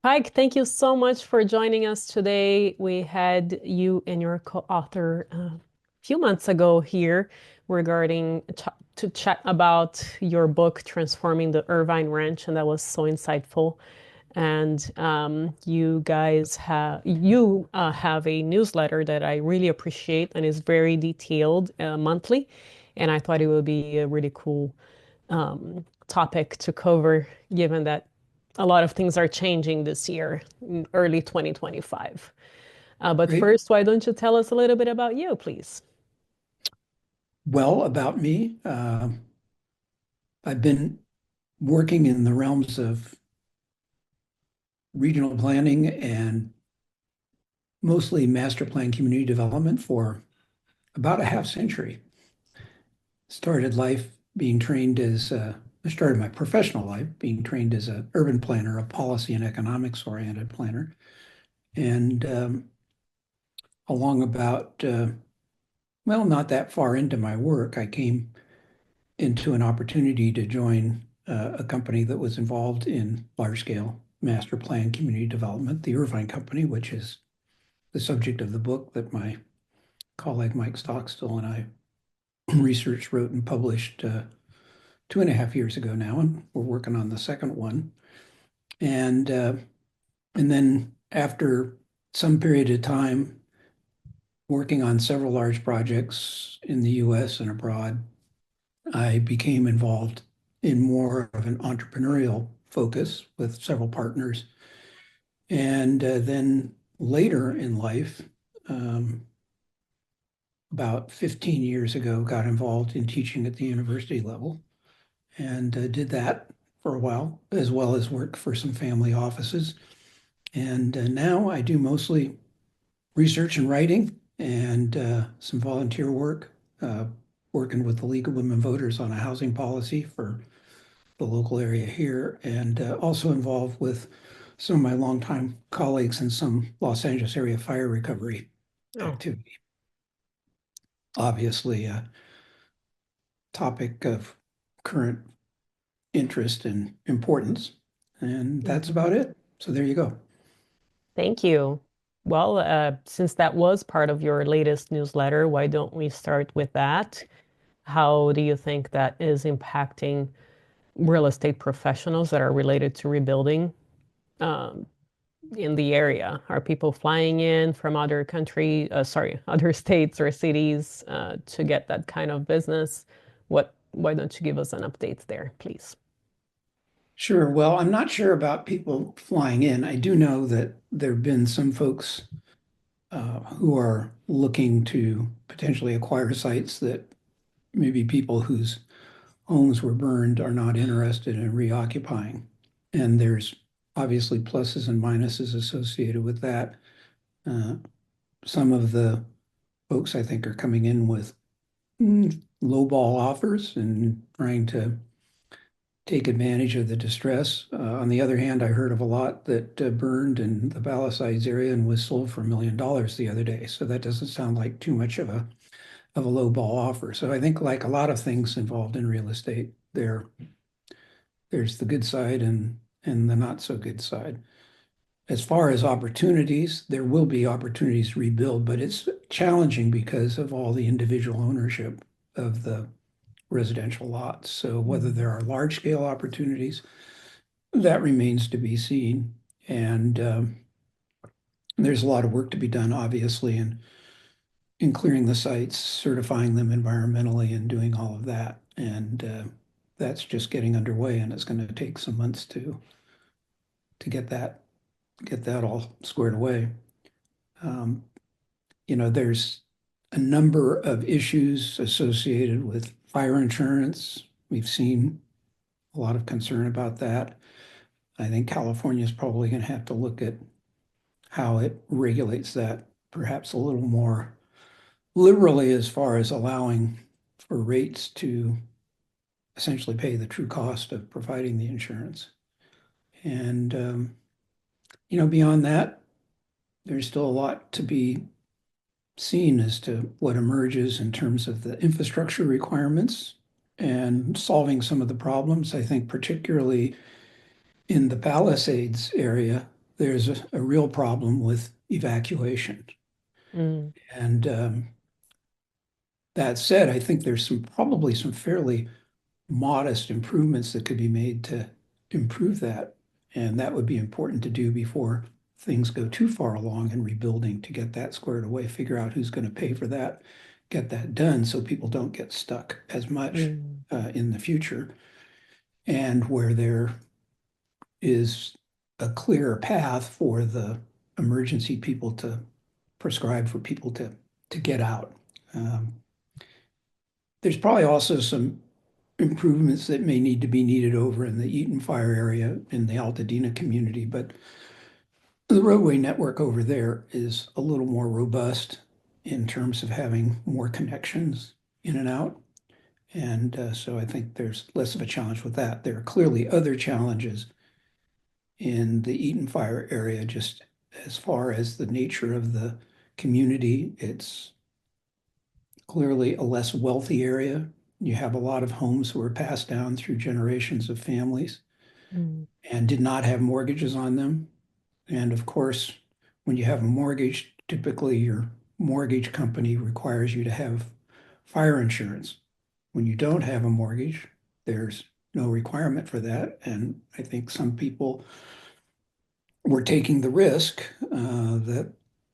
Pike, thank you so much for joining us today. We had you and your co-author a few months ago here regarding to chat about your book, Transforming the Irvine Ranch, and that was so insightful. And you have a newsletter that I really appreciate and is very detailed monthly. And I thought it would be a really cool topic to cover, given that a lot of things are changing this year, in early 2025. But Great. first, why don't you tell us a little bit about you, please? Well, about me, I've been working in the realms of regional planning and mostly master plan community development for about a half century. Started life being trained as, I started my professional life being trained as an urban planner, a policy and economics oriented planner. And along about, well, not that far into my work, I came into an opportunity to join a company that was involved in large scale master plan community development, the Irvine Company, which is the subject of the book that my colleague Mike Stockstill and I researched, wrote, and published 2.5 years ago now, and we're working on the second one. And and then after some period of time working on several large projects in the U.S. and abroad, I became involved in more of an entrepreneurial focus with several partners. And then later in life, um, about 15 years ago, got involved in teaching at the university level and did that for a while, as well as work for some family offices. And now I do mostly research and writing and some volunteer work, working with the League of Women Voters on a housing policy for the local area here, and also involved with some of my longtime colleagues in some Los Angeles area fire recovery Oh, activity. Obviously, a topic of current interest and importance, and that's mhm. about it. So there you go. Thank you. Well, since that was part of your latest newsletter, why don't we start with that? How do you think that is impacting real estate professionals that are related to rebuilding um, in the area? Are people flying in from other states or cities to get that kind of business? Why don't you give us an update there, please? Sure. Well, I'm not sure about people flying in. I do know that there have been some folks who are looking to potentially acquire sites that maybe people whose homes were burned are not interested in reoccupying. And there's obviously pluses and minuses associated with that. Uh, some of the folks I think are coming in with lowball offers and trying to take advantage of the distress. On the other hand, I heard of a lot that burned in the Palisades area and was sold for $1 million the other day. So that doesn't sound like too much of a low ball offer. So I think like a lot of things involved in real estate, there's the good side and the not so good side. As far as opportunities, there will be opportunities to rebuild, but it's challenging because of all the individual ownership of the residential lots. So whether Mhm. there are large scale opportunities, that remains to be seen. And there's a lot of work to be done, obviously, in clearing the sites, certifying them environmentally, and doing all of that. And that's just getting underway, and it's going to take some months to get that all squared away. Um, there's a number of issues associated with fire insurance. We've seen a lot of concern about that. I think California is probably going to have to look at how it regulates that perhaps a little more liberally as far as allowing for rates to essentially pay the true cost of providing the insurance. And, beyond that, there's still a lot to be seen as to what emerges in terms of the infrastructure requirements and solving some of the problems. I think particularly in the Palisades area, there's a real problem with evacuation. Mm, And that said, I think there's probably some fairly modest improvements that could be made to improve that. And that would be important to do before things go too far along in rebuilding to get that squared away, figure out who's going to pay for that, get that done so people don't get stuck as much mm, in the future. And where there is a clearer path for the emergency people to prescribe for people to get out. Um, there's probably also some improvements that may need to be needed over in the Eaton Fire area in the Altadena community, but the roadway network over there is a little more robust in terms of having more connections in and out. And so I think there's less of a challenge with that. There are clearly other challenges in the Eaton Fire area, just as far as the nature of the community. It's clearly a less wealthy area. You have a lot of homes who were passed down through generations of families mm, and did not have mortgages on them. And of course, when you have a mortgage, typically your mortgage company requires you to have fire insurance. When you don't have a mortgage, there's no requirement for that. And I think some people were taking the risk that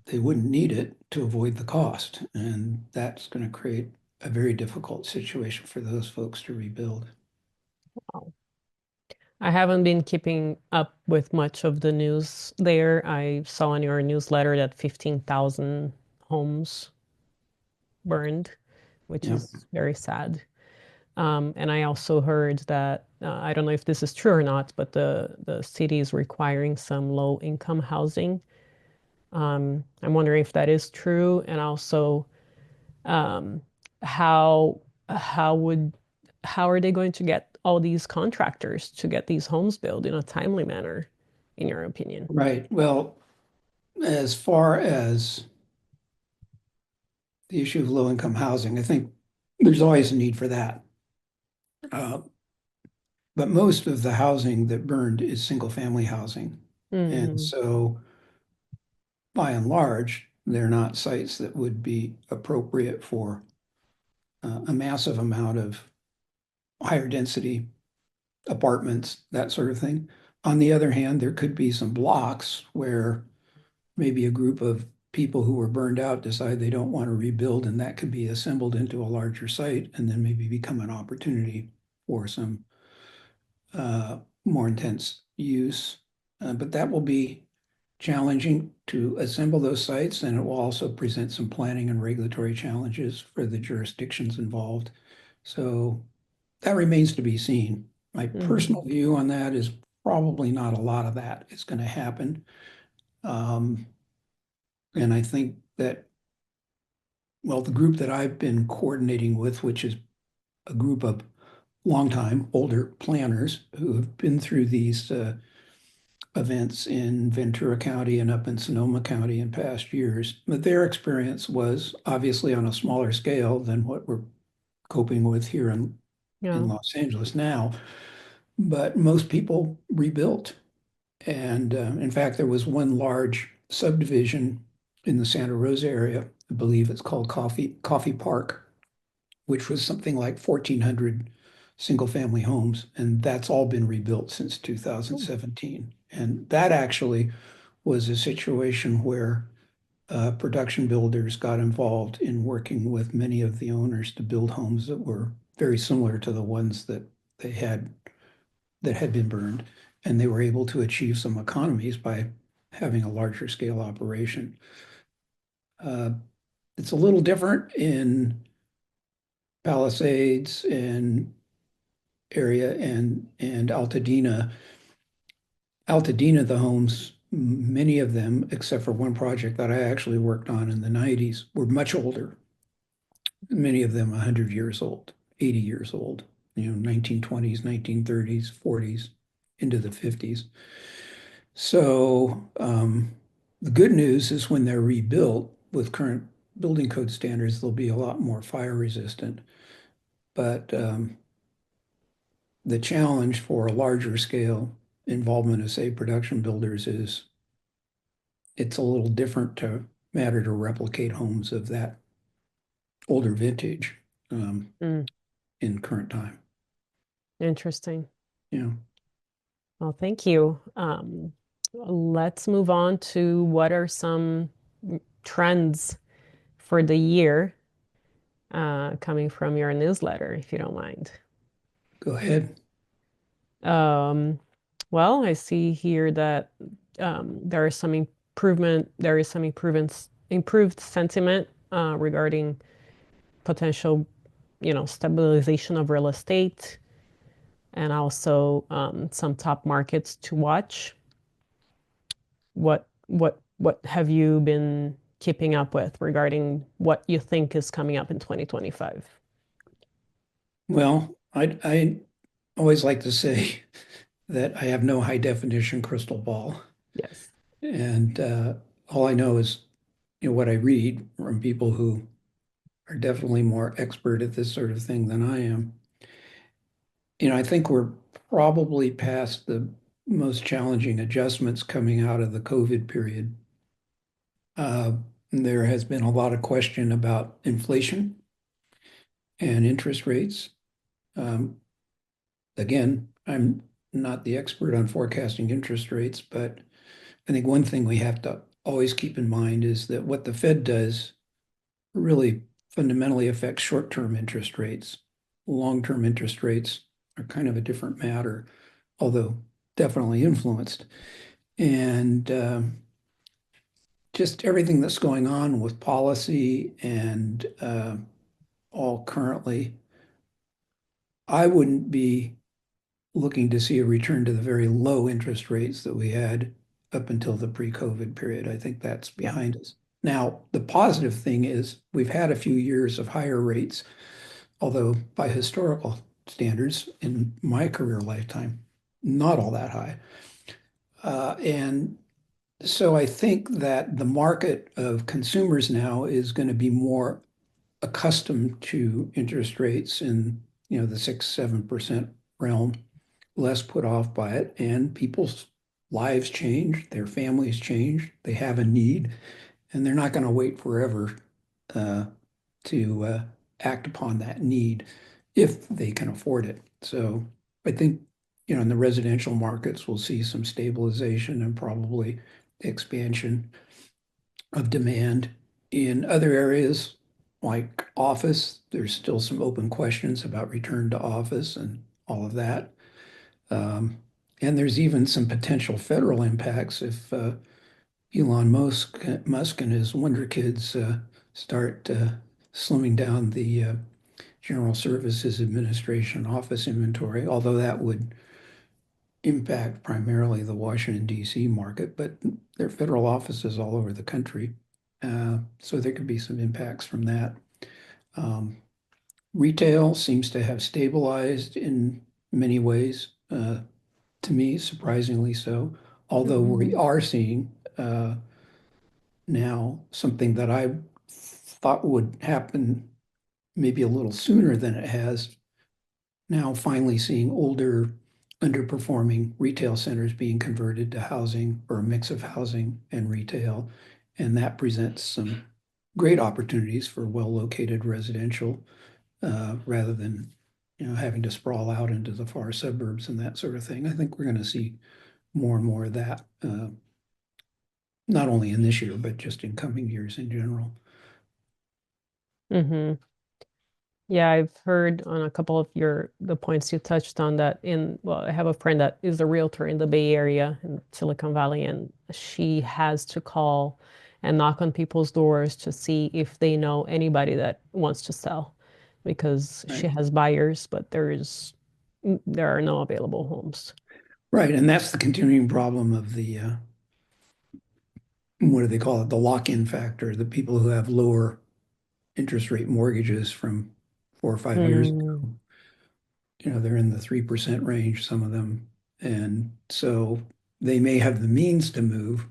they wouldn't need it to avoid the cost. And that's going to create a very difficult situation for those folks to rebuild. wow. I haven't been keeping up with much of the news there. I saw in your newsletter that 15,000 homes burned, which Yeah, is very sad. And I also heard that I don't know if this is true or not, but the city is requiring some low income housing. I'm wondering if that is true, and also um, how how would how are they going to get all these contractors to get these homes built in a timely manner, in your opinion? right. Well, as far as the issue of low-income housing, I think there's always a need for that. Uh, but most of the housing that burned is single-family housing. And Hmm. so by and large, they're not sites that would be appropriate for a massive amount of higher density apartments, that sort of thing. On the other hand, there could be some blocks where maybe a group of people who were burned out decide they don't want to rebuild, and that could be assembled into a larger site and then maybe become an opportunity for some more intense use. But that will be challenging to assemble those sites, and it will also present some planning and regulatory challenges for the jurisdictions involved. So that remains to be seen. My personal Hmm. view on that is probably not a lot of that is going to happen. Um, and I think that, well, the group that I've been coordinating with, which is a group of longtime older planners who have been through these events in Ventura County and up in Sonoma County in past years, but their experience was obviously on a smaller scale than what we're coping with here in Yeah. Los Angeles now. But most people rebuilt. And in fact, there was one large subdivision in the Santa Rosa area. I believe it's called Coffee Park, which was something like 1,400 single family homes. And that's all been rebuilt since Hmm. 2017. And that actually was a situation where production builders got involved in working with many of the owners to build homes that were very similar to the ones they had that had been burned, and they were able to achieve some economies by having a larger scale operation. Uh, it's a little different in Palisades and area and Altadena. Altadena, the homes, many of them, except for one project that I actually worked on in the 90s, were much older. Many of them 100 years old, 80 years old, 1920s, 1930s, 40s, into the 50s. So the good news is when they're rebuilt with current building code standards, they'll be a lot more fire resistant. But the challenge for a larger scale involvement of, say, production builders is it's a little different to matter to replicate homes of that older vintage um, Mm, in current time. interesting. You know, Well, thank you. Let's move on to what are some trends for the year coming from your newsletter, if you don't mind. go ahead. Um, well, I see here that there is some improvement. There is some improved sentiment regarding potential, stabilization of real estate, and also some top markets to watch. What have you been keeping up with regarding what you think is coming up in 2025? Well, I always like to say that I have no high definition crystal ball. Yes. And all I know is, what I read from people who are definitely more expert at this sort of thing than I am. I think we're probably past the most challenging adjustments coming out of the COVID period. Uh, there has been a lot of question about inflation and interest rates. Um, Again, I'm not the expert on forecasting interest rates, but I think one thing we have to always keep in mind is that what the Fed does really fundamentally affects short-term interest rates. Long-term interest rates are kind of a different matter, although definitely influenced. And just everything that's going on with policy and all currently, I wouldn't be looking to see a return to the very low interest rates that we had up until the pre-COVID period. I think that's Yeah. behind us. Now, the positive thing is we've had a few years of higher rates, although by historical standards in my career lifetime, not all that high. And so I think that the market of consumers now is going to be more accustomed to interest rates in, the 6, 7% realm, less put off by it, and people's lives change, their families change, they have a need, and they're not going to wait forever uh, to act upon that need if they can afford it. So I think, in the residential markets, we'll see some stabilization and probably expansion of demand. In other areas, like office, there's still some open questions about return to office and all of that. Um, and there's even some potential federal impacts if Elon Musk and his Wonder Kids start slimming down the General Services Administration office inventory, although that would impact primarily the Washington, D.C. market, but there are federal offices all over the country. So there could be some impacts from that. Um, Retail seems to have stabilized in many ways, to me, surprisingly so, although we Mhm. are seeing now something that I thought would happen maybe a little sooner than it has, now finally seeing older, underperforming retail centers being converted to housing or a mix of housing and retail. And that presents some great opportunities for well-located residential rather than having to sprawl out into the far suburbs and that sort of thing. I think we're going to see more and more of that, not only in this year, but just in coming years in general. Mhm. Yeah, I've heard on a couple of the points you touched on that well, I have a friend that is a realtor in the Bay Area in Silicon Valley, and she has to call and knock on people's doors to see if they know anybody that wants to sell because she Right. has buyers, but there are no available homes. Right. And that's the continuing problem of the, what do they call it? The lock-in factor, the people who have lower interest rate mortgages from 4 or 5 years Mm, ago. They're in the 3% range, some of them. And so they may have the means to move,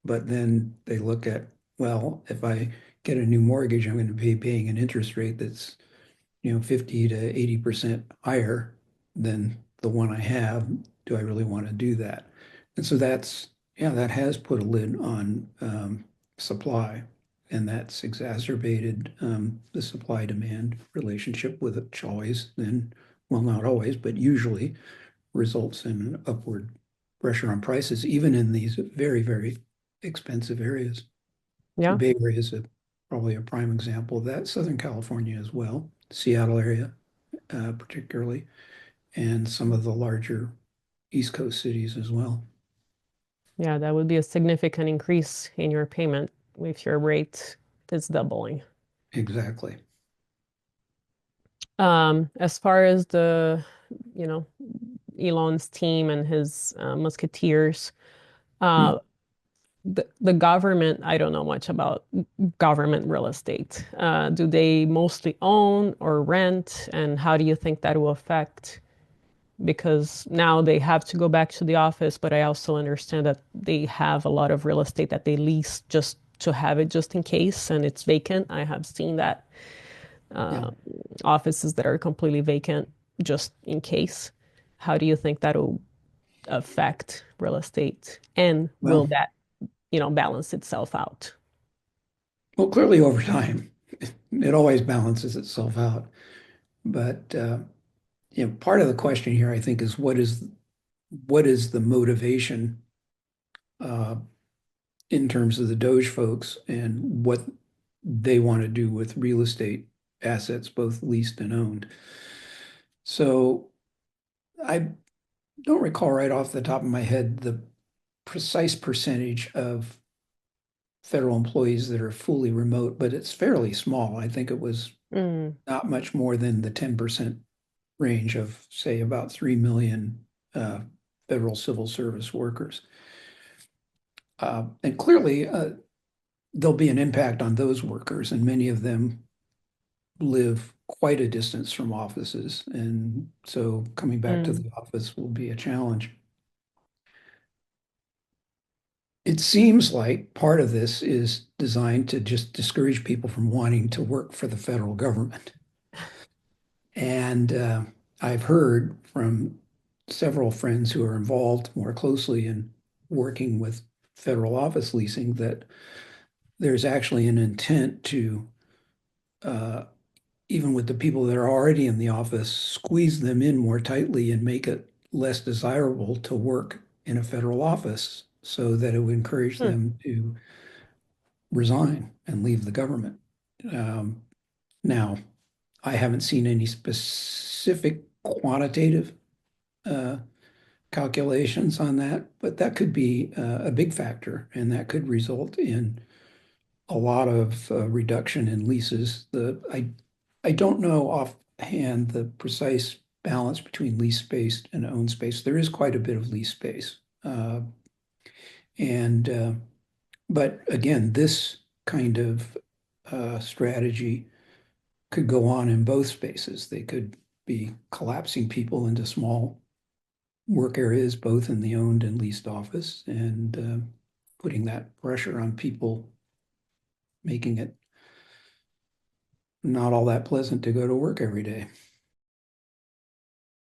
but then they look at, well, if I get a new mortgage, I'm going to be paying an interest rate that's, 50 to 80% higher than the one I have. Do I really want to do that? And so that's Yeah, that has put a lid on supply, and that's exacerbated the supply-demand relationship, with which always then, well, not always, but usually results in an upward pressure on prices, even in these very, very expensive areas. The Yeah, Bay Area is probably a prime example of that. Southern California as well, Seattle area particularly, and some of the larger East Coast cities as well. yeah, that would be a significant increase in your payment if your rate is doubling. Exactly. As far as you know, Elon's team and his musketeers, Hmm. uh, the government, I don't know much about government real estate. Do they mostly own or rent? And how do you think that will affect? Because now they have to go back to the office, but I also understand that they have a lot of real estate that they lease just to have it just in case and it's vacant. I have seen that Yeah. uh, offices that are completely vacant just in case. How do you think that will affect real estate? And will Well, that, balance itself out? well, clearly over time, it always balances itself out. But part of the question here, I think, is what is the motivation uh, in terms of the Doge folks and what they want to do with real estate assets, both leased and owned. So I don't recall right off the top of my head the precise percentage of federal employees that are fully remote, but it's fairly small. I think it was Mm, not much more than the 10% range of, say, about 3 million uh, federal civil service workers. And clearly, there'll be an impact on those workers, and many of them live quite a distance from offices. And so coming back to mm, the office will be a challenge. It seems like part of this is designed to just discourage people from wanting to work for the federal government. And I've heard from several friends who are involved more closely in working with federal office leasing that there's actually an intent to, uh, even with the people that are already in the office, squeeze them in more tightly and make it less desirable to work in a federal office so that it would encourage mm, them to resign and leave the government. Um, Now, I haven't seen any specific quantitative uh, calculations on that, but that could be a big factor, and that could result in a lot of reduction in leases. I don't know offhand the precise balance between lease space and owned space. There is quite a bit of lease space, and but again, this kind of strategy could go on in both spaces. They could be collapsing people into small work areas, both in the owned and leased office, and putting that pressure on people, making it not all that pleasant to go to work every day.